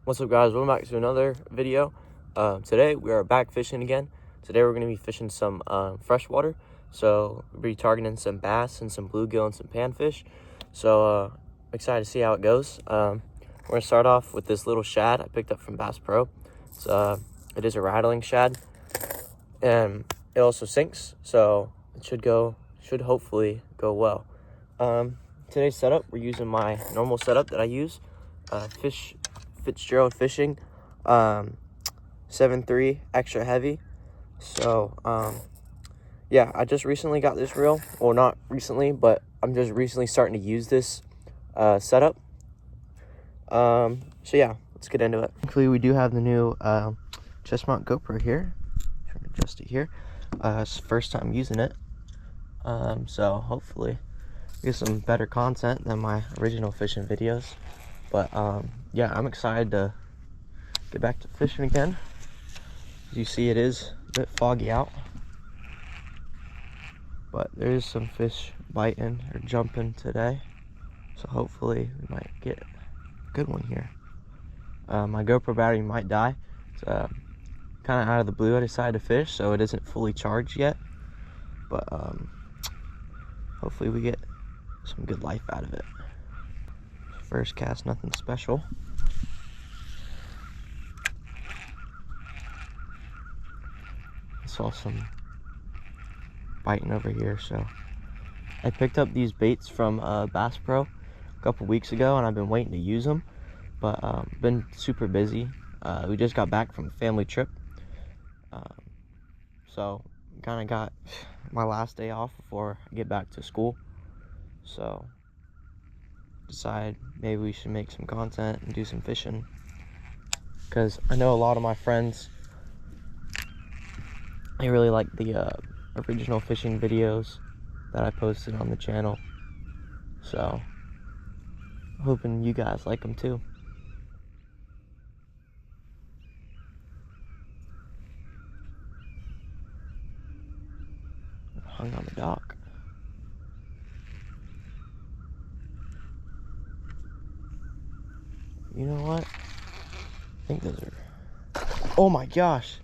What's up, guys? Welcome back to another video. Today we are back fishing again. Today we're going to be fishing some freshwater. So we'll be targeting some bass and some bluegill and some panfish. So I'm excited to see how it goes. We're going to start off with this little shad I picked up from Bass Pro. It is a rattling shad, and it also sinks, so it should hopefully go well. Today's setup, we're using my normal setup that I use, Fitzgerald Fishing 7.3 extra heavy. So yeah, I just recently got this reel. Well, not recently, but I'm just recently starting to use this setup. So yeah, let's get into it. Thankfully, we do have the new Chestmount GoPro here. Trying to adjust it here. It's first time using it. So hopefully get some better content than my original fishing videos. But yeah, I'm excited to get back to fishing again. As you see, it is a bit foggy out, but there is some fish biting or jumping today, so hopefully we might get a good one here. My GoPro battery might die. It's kind of out of the blue. I decided to fish, so it isn't fully charged yet, but hopefully we get some good life out of it. First cast, nothing special. I saw some biting over here, so I picked up these baits from Bass Pro a couple weeks ago, and I've been waiting to use them, but been super busy. We just got back from a family trip, so kind of got my last day off before I get back to school, so decided maybe we should make some content and do some fishing, because I know a lot of my friends, they really like the original fishing videos that I posted on the channel, so hoping you guys like them too. Hung on the dock. You know what? I think those are... Oh my gosh!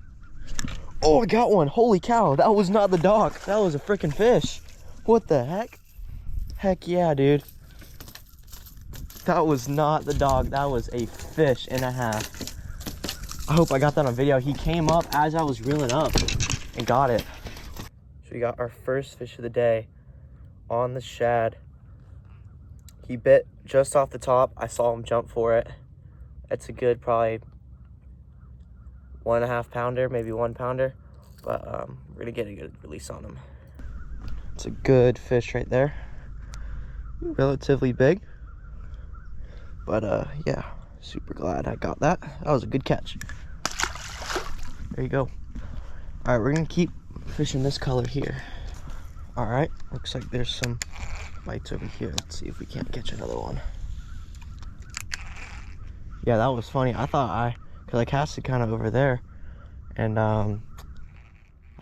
Oh, I got one! Holy cow! That was not the dock. That was a freaking fish. What the heck? Heck yeah, dude. That was not the dog. That was a fish and a half. I hope I got that on video. He came up as I was reeling up and got it. So we got our first fish of the day on the shad. He bit just off the top. I saw him jump for it. It's a good probably 1.5 pounder, maybe 1 pounder. But we're gonna get a good release on him. It's a good fish right there. Relatively big. But yeah, super glad I got that. That was a good catch. There you go. All right, we're gonna keep fishing this color here. All right, looks like there's some bites over here. Let's see if we can't catch another one. Yeah, that was funny. I thought because I casted kind of over there, and I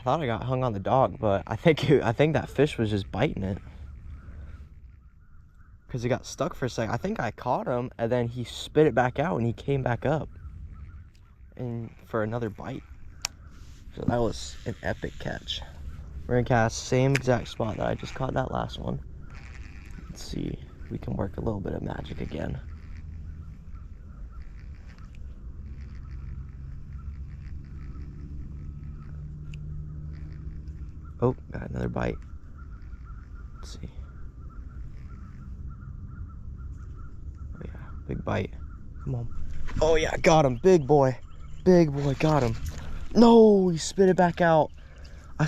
thought I got hung on the dog, but I think that fish was just biting it, because he got stuck for a second. I think I caught him, and then he spit it back out, and he came back up and for another bite. So that was an epic catch. We're gonna cast same exact spot that I just caught that last one. Let's see if we can work a little bit of magic again. Oh, got another bite. Let's see. Oh yeah, big bite. Come on. Oh yeah, got him. Big boy. Big boy, got him. No, he spit it back out. I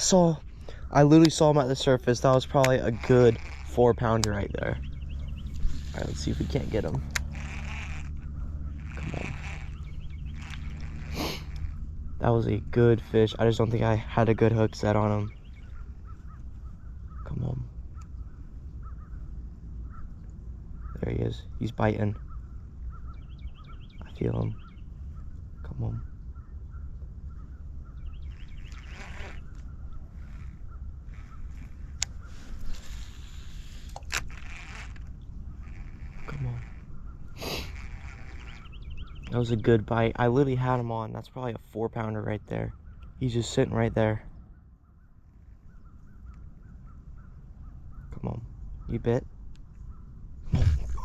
literally saw him at the surface. That was probably a good 4 pounder right there. All right, let's see if we can't get him. Come on. That was a good fish. I just don't think I had a good hook set on him. Come on. There he is. He's biting. I feel him. Come on. Come on. That was a good bite. I literally had him on. That's probably a 4-pounder right there. He's just sitting right there. Come on. You bit?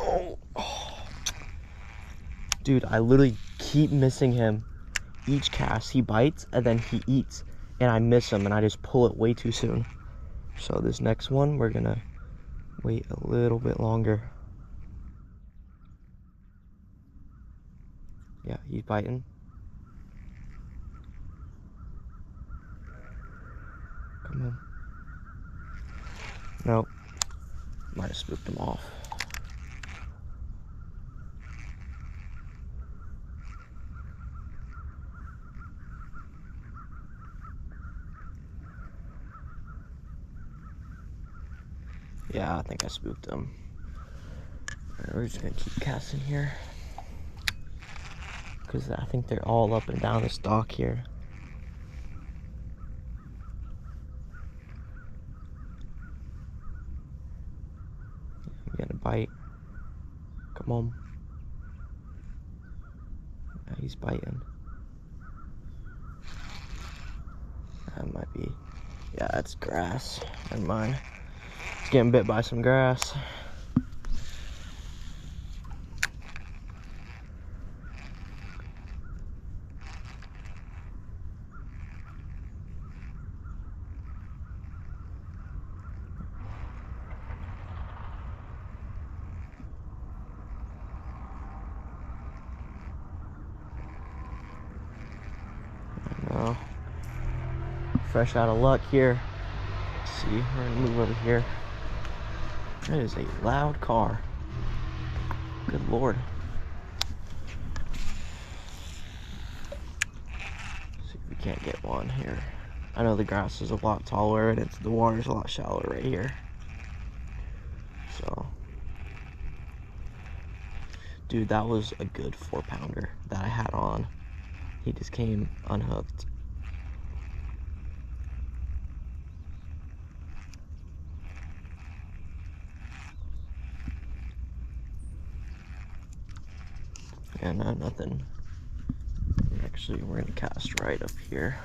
Oh. Dude, I literally keep missing him. Each cast, he bites and then he eats. And I miss him and I just pull it way too soon. So this next one, we're gonna wait a little bit longer. Yeah, he's biting. Come on. Nope. Might have spooked him off. Yeah, I think I spooked him. Alright, we're just gonna keep casting here. Because I think they're all up and down this dock here. I'm getting a bite. Come on. Yeah, he's biting. That might be. Yeah, that's grass. Never mind. It's getting bit by some grass. No. Fresh out of luck here. Let's see, we're gonna move over here. That is a loud car. Good lord. See if we can't get one here. I know the grass is a lot taller and the water's a lot shallower right here. So, dude, that was a good 4-pounder that I had on. He just came unhooked. Yeah, no, nothing. Actually, we're gonna cast right up here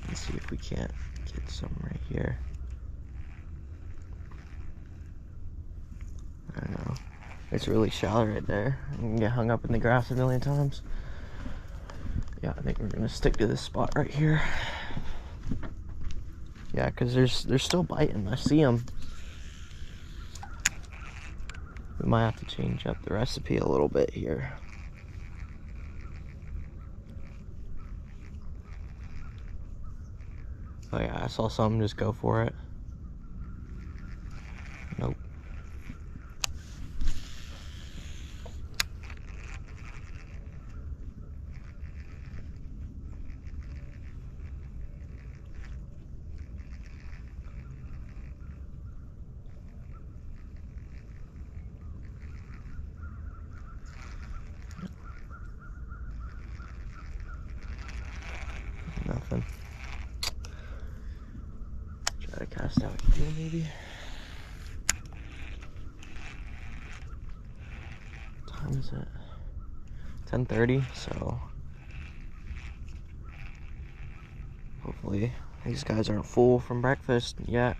and see if we can't get some right here. I don't know. It's really shallow right there. I can get hung up in the grass a million times. Yeah, I think we're gonna stick to this spot right here. Yeah, because they're still biting. I see them. We might have to change up the recipe a little bit here. Oh yeah, I saw something just go for it. Nope. Nothing. Try to cast out here maybe. What time is it? 10:30, so hopefully these guys aren't full from breakfast yet.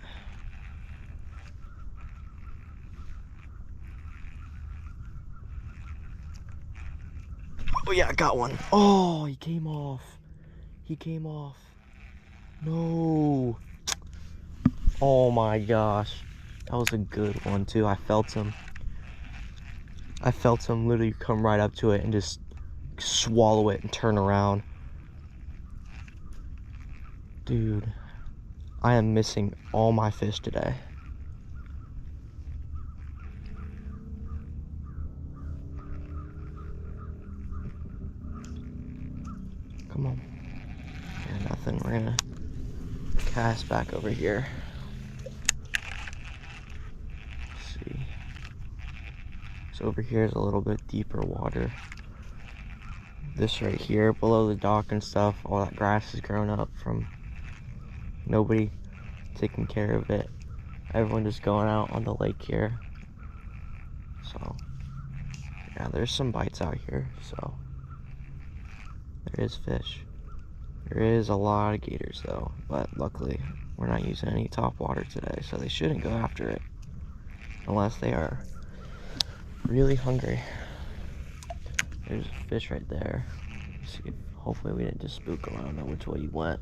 Oh yeah, I got one. Oh, he came off. He came off. No. Oh my gosh. That was a good one too. I felt him. I felt him literally come right up to it and just swallow it and turn around. Dude, I am missing all my fish today. Come on. Yeah, nothing. We're gonna cast back over here. Let's see. So over here is a little bit deeper water. This right here, below the dock and stuff, all that grass has grown up from nobody taking care of it. Everyone just going out on the lake here. So, Yeah, there's some bites out here, so there is fish. There is a lot of gators though, but luckily we're not using any top water today, so they shouldn't go after it unless they are really hungry. There's a fish right there. Let's see, hopefully we didn't just spook him. I don't know which way he went.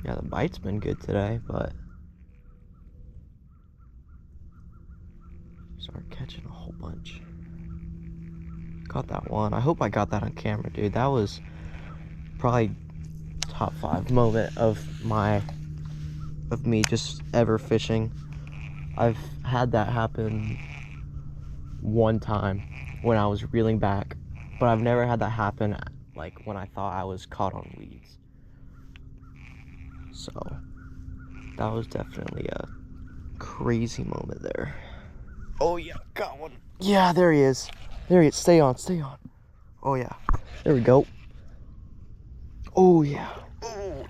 Yeah, the bite's been good today, but started catching a whole bunch. Caught that one. I hope I got that on camera, dude. That was probably top 5 moment of me just ever fishing. I've had that happen one time when I was reeling back, but I've never had that happen like when I thought I was caught on weeds. So that was definitely a crazy moment there. Oh yeah, got one. Yeah, there he is. There he is. Stay on, stay on. Oh yeah, there we go. Oh yeah. Oh.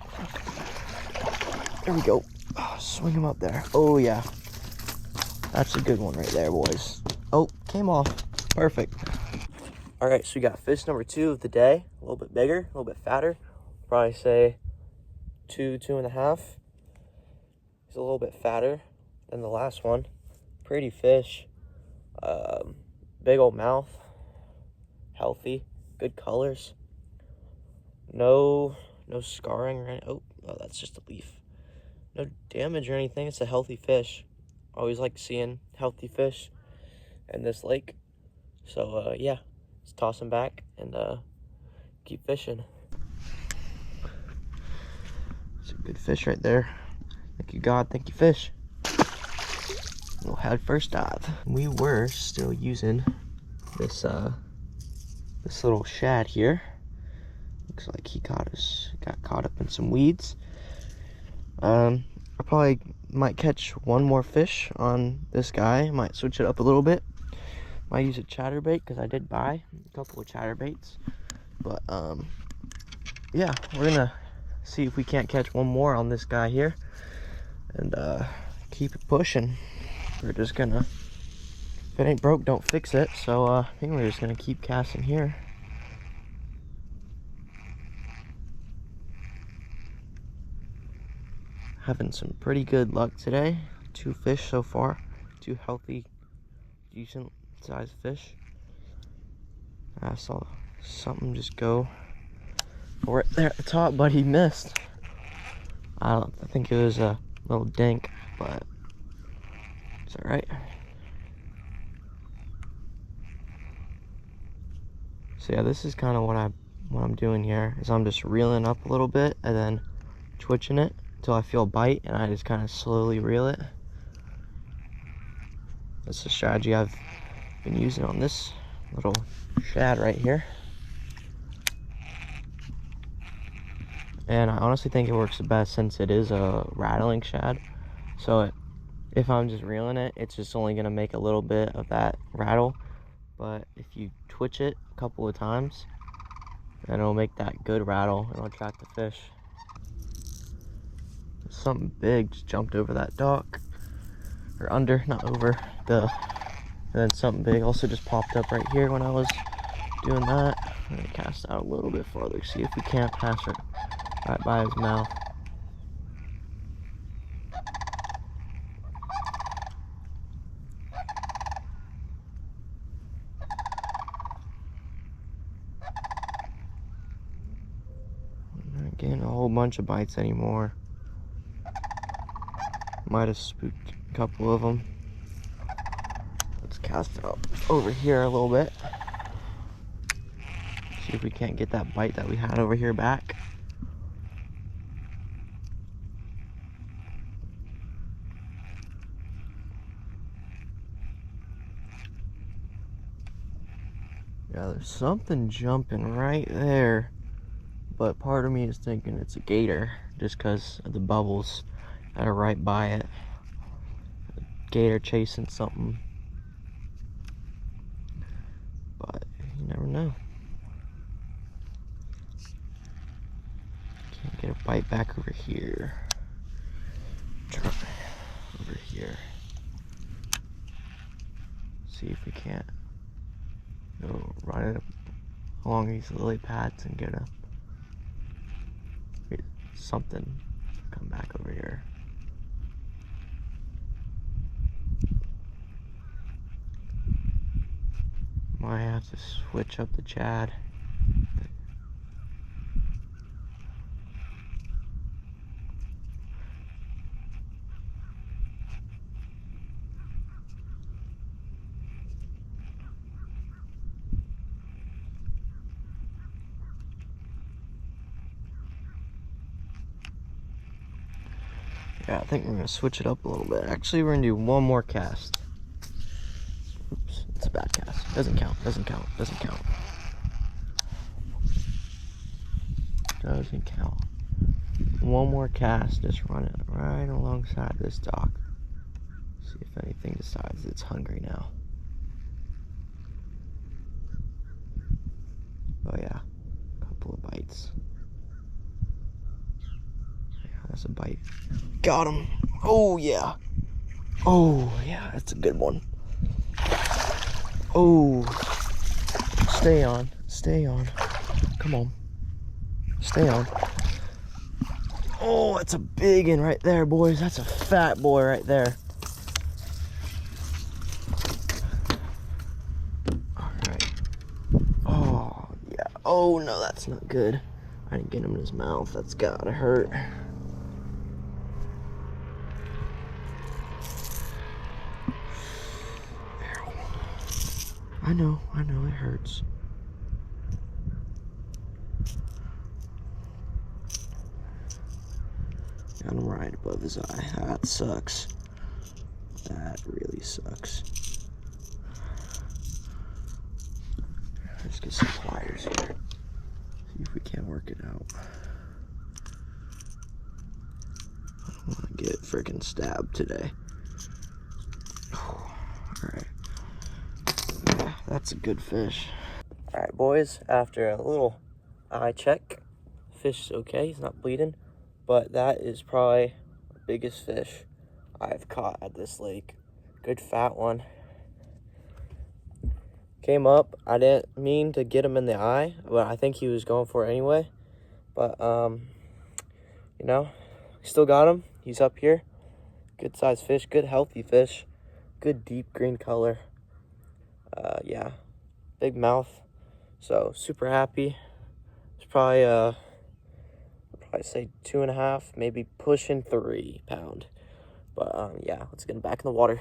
There we go. Oh, swing him up there. Oh yeah. That's a good one right there, boys. Oh, came off. Perfect. All right, so we got fish number 2 of the day. A little bit bigger, a little bit fatter. Probably say 2.5. He's a little bit fatter than the last one. Pretty fish. Big old mouth. Healthy. Good colors. No scarring or anything. Oh, that's just a leaf. No damage or anything. It's a healthy fish. Always like seeing healthy fish in this lake. So yeah, let's toss him back and keep fishing. It's a good fish right there. Thank you, God. Thank you, fish. We'll have first dive. We were still using this this little shad here. Looks like he got caught up in some weeds. I probably might catch one more fish on this guy. Might switch it up a little bit. Might use a chatterbait because I did buy a couple of chatterbaits. But yeah, we're gonna see if we can't catch one more on this guy here and keep it pushing. We're just gonna, if it ain't broke, don't fix it. So I think we're just gonna keep casting here. Having some pretty good luck today. 2 fish so far. 2 healthy, decent sized fish. I saw something just go for it there at the top, but he missed. I think it was a little dink, but it's all right. So yeah, this is kind of what I'm doing here. Is I'm just reeling up a little bit and then twitching it until I feel a bite, and I just kind of slowly reel it. That's the strategy I've been using on this little shad right here. And I honestly think it works the best since it is a rattling shad. So if I'm just reeling it, it's just only gonna make a little bit of that rattle. But if you twitch it a couple of times, then it'll make that good rattle and it'll attract the fish. Something big just jumped over that dock, or under, not over, and then something big also just popped up right here when I was doing that. I'm gonna cast out a little bit farther, see if we can't pass it right by his mouth. I'm not getting a whole bunch of bites anymore. Might have spooked a couple of them. Let's cast out over here a little bit. See if we can't get that bite that we had over here back. Yeah, there's something jumping right there. But part of me is thinking it's a gator just because of the bubbles that are right by it. A gator chasing something. But you never know. Can't get a bite back over here. Try. here. See if we can't go run it along these lily pads and get something. Come back over here. Might have to switch up the chad. Yeah, I think we're gonna switch it up a little bit. Actually, we're gonna do one more cast. Oops, it's a bad cast. Doesn't count, doesn't count, doesn't count. Doesn't count. One more cast, just run it right alongside this dock. See if anything decides it's hungry now. Oh yeah, a couple of bites. That's a bite. Got him. Oh yeah. Oh yeah, that's a good one. Oh, stay on, stay on. Come on, stay on. Oh, that's a big one right there, boys. That's a fat boy right there. All right. Oh yeah. Oh no, that's not good. I didn't get him in his mouth. That's gotta hurt. I know, it hurts. Got him right above his eye. That sucks. That really sucks. Let's get some pliers here. See if we can't work it out. I don't want to get freaking stabbed today. Alright. Yeah, that's a good fish. Alright, boys, after a little eye check, fish is okay, he's not bleeding, but that is probably the biggest fish I've caught at this lake. Good fat one. Came up, I didn't mean to get him in the eye, but I think he was going for it anyway. But, you know, still got him. He's up here. Good sized fish, good healthy fish, good deep green color. Yeah, big mouth. So super happy. It's probably I'd probably say 2.5, maybe pushing 3 pound. But yeah, let's get him back in the water.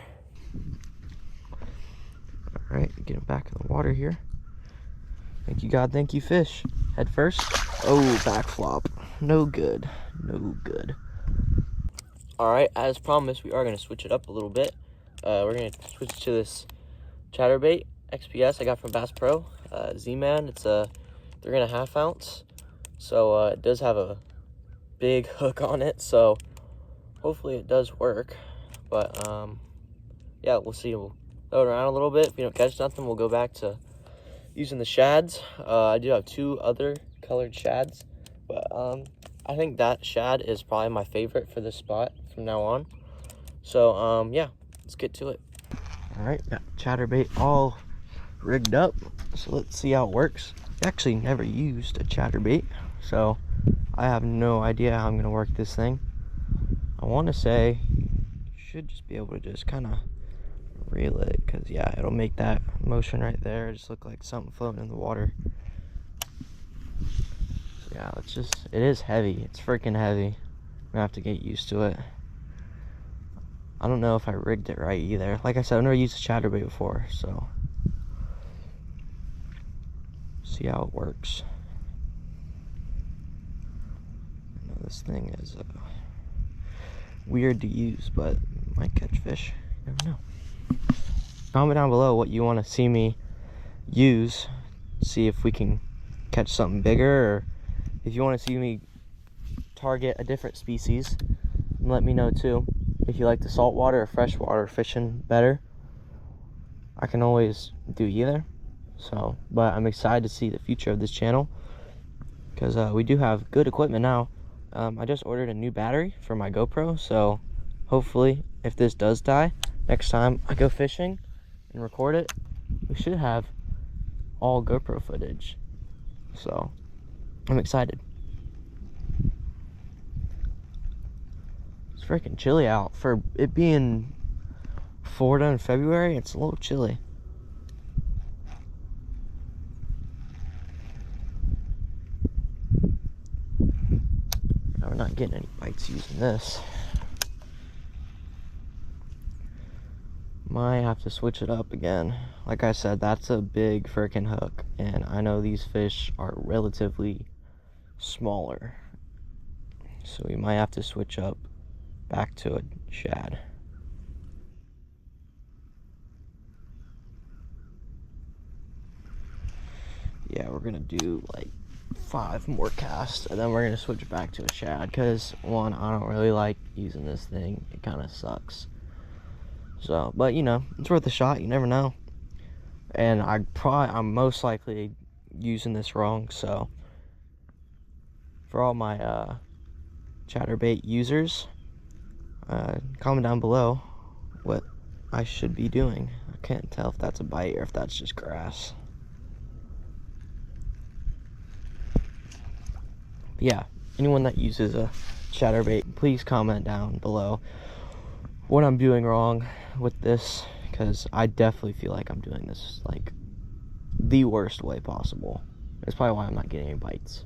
All right, get him back in the water here. Thank you, God. Thank you, fish. Head first. Oh, back flop. No good. No good. All right, as promised, we are going to switch it up a little bit. We're going to switch to this chatterbait XPS I got from Bass Pro. Z-Man. It's a 3.5 ounce. So it does have a big hook on it. So hopefully it does work. But yeah, we'll see. We'll throw it around a little bit. If we don't catch nothing, we'll go back to using the shads. I do have 2 other colored shads, but I think that shad is probably my favorite for this spot from now on. So yeah, let's get to it. All right, got chatterbait all rigged up, so let's see how it works. I actually never used a chatterbait, so I have no idea how I'm gonna work this thing. I want to say you should just be able to just kind of reel it, because yeah, it'll make that motion right there. It just look like something floating in the water. So yeah, let's just, it is heavy. It's freaking heavy. I'm gonna have to get used to it. I don't know if I rigged it right either. Like I said, I've never used a chatterbait before, so see how it works. I know this thing is weird to use, but might catch fish. You never know. Comment down below what you want to see me use. See if we can catch something bigger, or if you want to see me target a different species, let me know too. If you like the saltwater or freshwater fishing better, I can always do either. So, but I'm excited to see the future of this channel, because we do have good equipment now. I just ordered a new battery for my GoPro, so hopefully if this does die, next time I go fishing and record it, we should have all GoPro footage. So I'm excited. It's freaking chilly out. For it being Florida in February, it's a little chilly. Now we're not getting any bites using this. Might have to switch it up again. Like I said, that's a big freaking hook, and I know these fish are relatively smaller, so we might have to switch up back to a shad. Yeah, we're gonna do like 5 more casts, and then we're gonna switch back to a shad, because one, I don't really like using this thing. It kind of sucks. So, but you know, it's worth a shot. You never know. And I'm most likely using this wrong. So, for all my chatterbait users, comment down below what I should be doing. I can't tell if that's a bite or if that's just grass. But yeah, anyone that uses a chatterbait, please comment down below what I'm doing wrong with this, because I definitely feel like I'm doing this like the worst way possible. That's probably why I'm not getting any bites.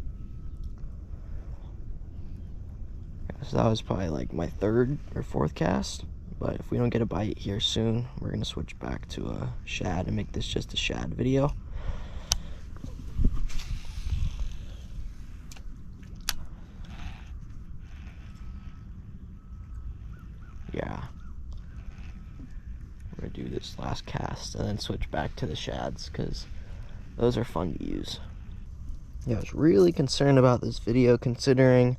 So that was probably like my 3rd or 4th cast, but if we don't get a bite here soon, we're gonna switch back to a shad and make this just a shad video. Yeah, we're gonna do this last cast and then switch back to the shads, because those are fun to use. Yeah, I was really concerned about this video, considering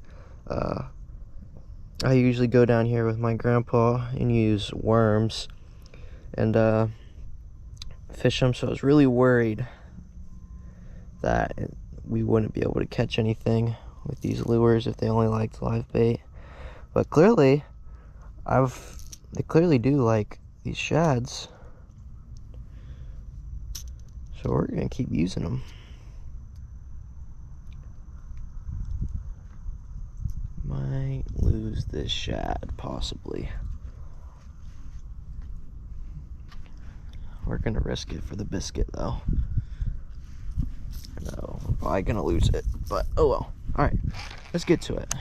I usually go down here with my grandpa and use worms and fish them, so I was really worried that we wouldn't be able to catch anything with these lures if they only liked live bait. But clearly they clearly do like these shads, so we're gonna keep using them. Might lose this shad, possibly. We're gonna risk it for the biscuit, though. No, we're probably gonna lose it, but oh well. Alright, let's get to it.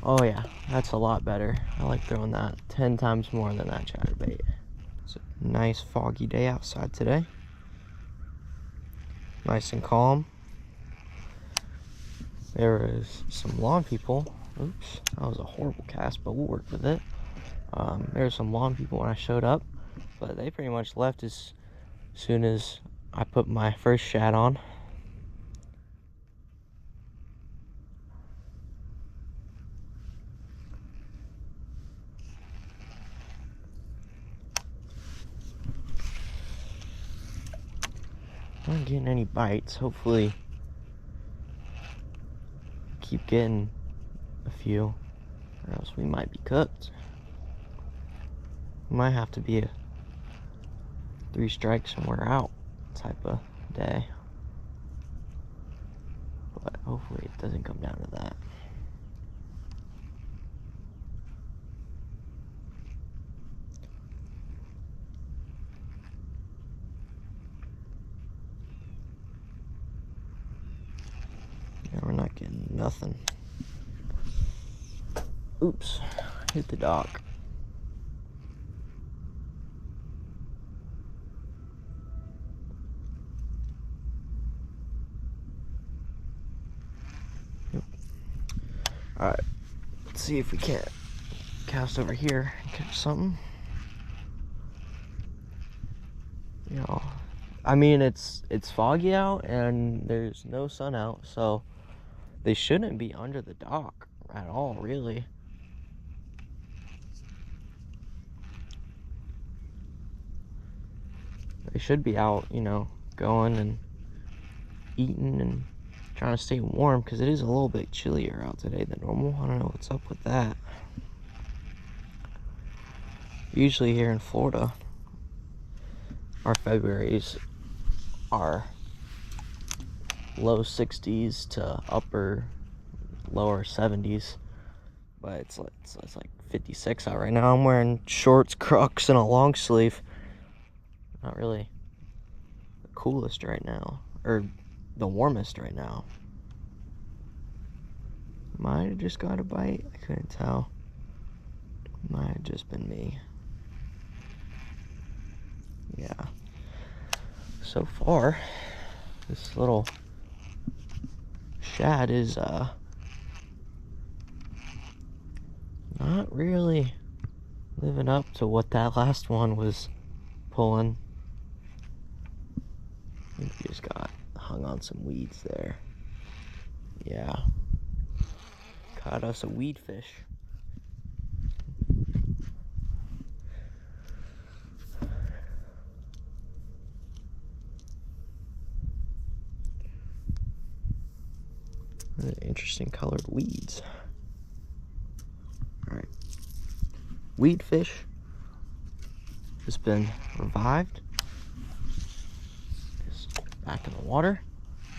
Oh yeah, that's a lot better. I like throwing that 10 times more than that chatterbait. It's a nice foggy day outside today. Nice and calm. There is some lawn people. Oops, that was a horrible cast, but we'll work with it. There were some lawn people when I showed up, but they pretty much left as soon as I put my first shad on. I'm not getting any bites. Hopefully keep getting a few, or else we might be cooked. Might have to be a 3 strikes and we're out type of day, but hopefully it doesn't come down to that. Yeah, we're not getting nothing. Oops, hit the dock. Yep. Alright, let's see if we can't cast over here and catch something. You know, I mean, it's foggy out and there's no sun out, so they shouldn't be under the dock at all, really. They should be out, you know, going and eating and trying to stay warm, because it is a little bit chillier out today than normal. I don't know what's up with that. Usually here in Florida, our Februaries are low 60s to lower 70s, but it's like 56 out right now. I'm wearing shorts, Crocs, and a long sleeve. Not really the coolest right now, or the warmest right now. Might have just got a bite. I couldn't tell. Might have just been me. Yeah. So far, this little shad is not really living up to what that last one was pulling. I think he just got hung on some weeds there. Yeah. Caught us a weed fish. Interesting colored weeds. Alright. Weed fish has been revived. Just back in the water.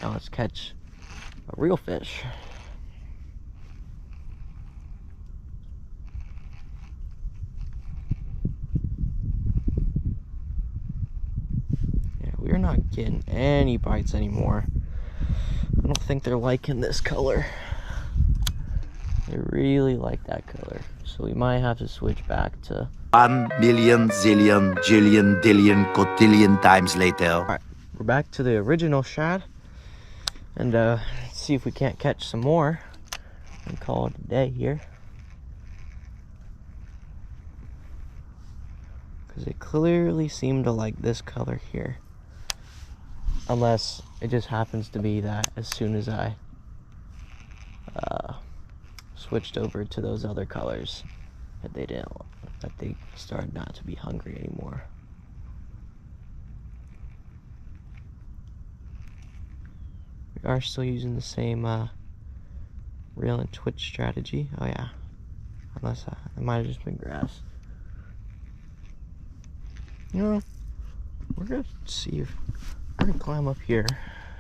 Now let's catch a real fish. Yeah, we're not getting any bites anymore. I don't think they're liking this color. They really like that color. So we might have to switch back to 1 million, zillion, jillion, dillion, cotillion times later. Alright, we're back to the original shad. And see if we can't catch some more and call it a day here. Because it clearly seemed to like this color here. Unless it just happens to be that as soon as I switched over to those other colors, that they started not to be hungry anymore. We are still using the same reel and twitch strategy. Oh yeah, unless it might have just been grass. You know, we're gonna see if we're gonna climb up here.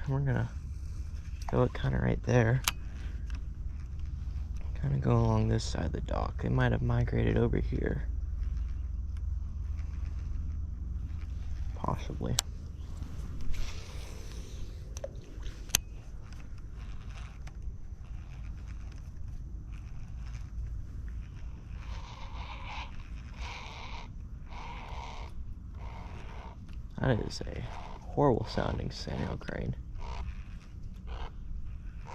And we're gonna go it kind of right there. Kind of go along this side of the dock. They might have migrated over here. Possibly. That is a horrible sounding sandhill crane.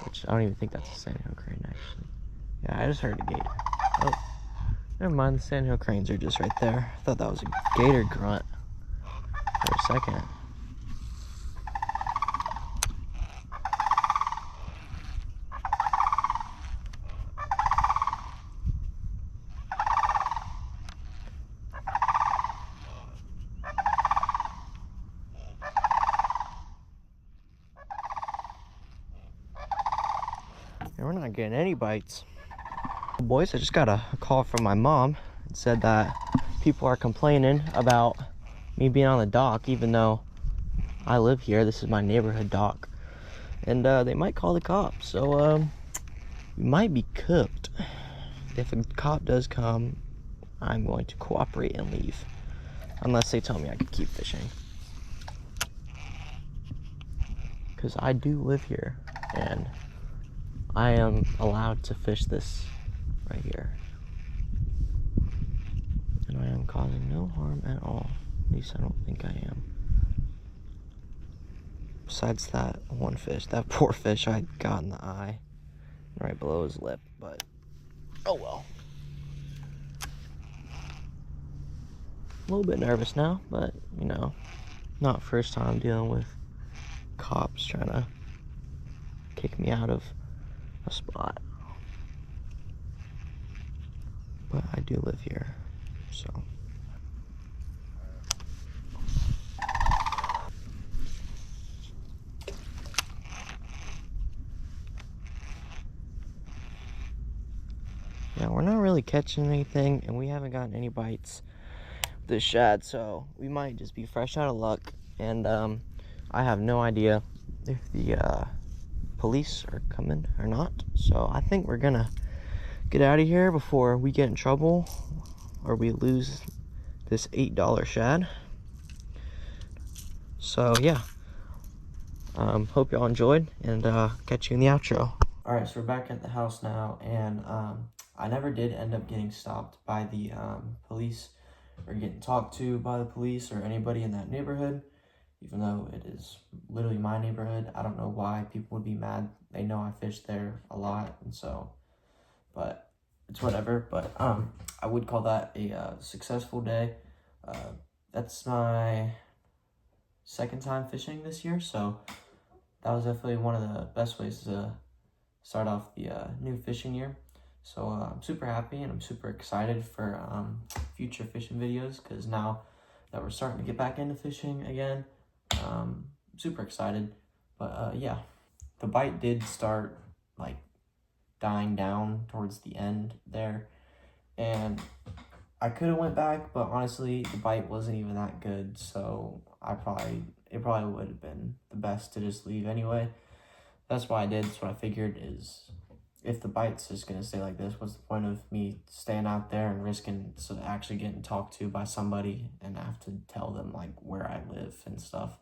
Which I don't even think that's a sandhill crane actually. Yeah, I just heard a gator. Oh, never mind, the sandhill cranes are just right there. I thought that was a gator grunt for a second. And we're not getting any bites. Boys, I just got a call from my mom. It said that people are complaining about me being on the dock, even though I live here. This is my neighborhood dock. And they might call the cops. So we might be cooked. If a cop does come, I'm going to cooperate and leave. Unless they tell me I could keep fishing. Because I do live here. And I am allowed to fish this right here. And I am causing no harm at all. At least I don't think I am. Besides that one fish, that poor fish I got in the eye. Right below his lip, but oh well. A little bit nervous now, but you know, not first time dealing with cops trying to kick me out of a spot. But I do live here, so. Yeah, we're not really catching anything, and we haven't gotten any bites. this shad, so we might just be fresh out of luck. And I have no idea if the police are coming or not, so I think we're gonna get out of here before we get in trouble or we lose this $8 shad. So yeah, hope y'all enjoyed, and catch you in the outro. All right, so we're back at the house now, and I never did end up getting stopped by the police or getting talked to by the police or anybody in that neighborhood, even though it is literally my neighborhood. I don't know why people would be mad. They know I fish there a lot, and so, but it's whatever. But I would call that a successful day. That's my second time fishing this year, so that was definitely one of the best ways to start off the new fishing year. So I'm super happy, and I'm super excited for future fishing videos, because now that we're starting to get back into fishing again, super excited. But yeah, the bite did start like dying down towards the end there, and I could have went back, but honestly the bite wasn't even that good, so it probably would have been the best to just leave anyway. That's why I did. That's what I figured, is if the bite's just gonna stay like this, what's the point of me staying out there and risking actually getting talked to by somebody and I have to tell them like where I live and stuff.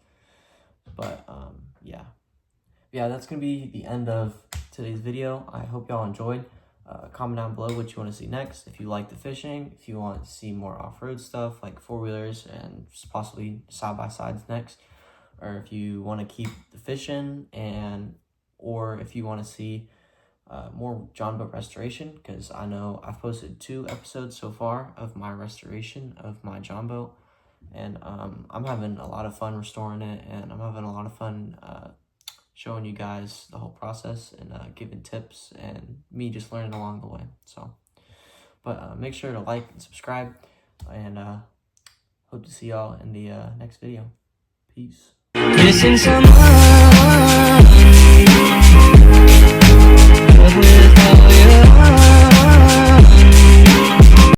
But yeah, that's gonna be the end of today's video. I hope y'all enjoyed. Comment down below what you want to see next. If you like the fishing, if you want to see more off-road stuff like four-wheelers and possibly side-by-sides next, or if you want to keep the fishing, or if you want to see more John boat restoration, because I know I've posted 2 episodes so far of my restoration of my John boat, and I'm having a lot of fun restoring it, and I'm having a lot of fun showing you guys the whole process and giving tips and me just learning along the way. So, but make sure to like and subscribe, and hope to see y'all in the next video. Peace. Missing someone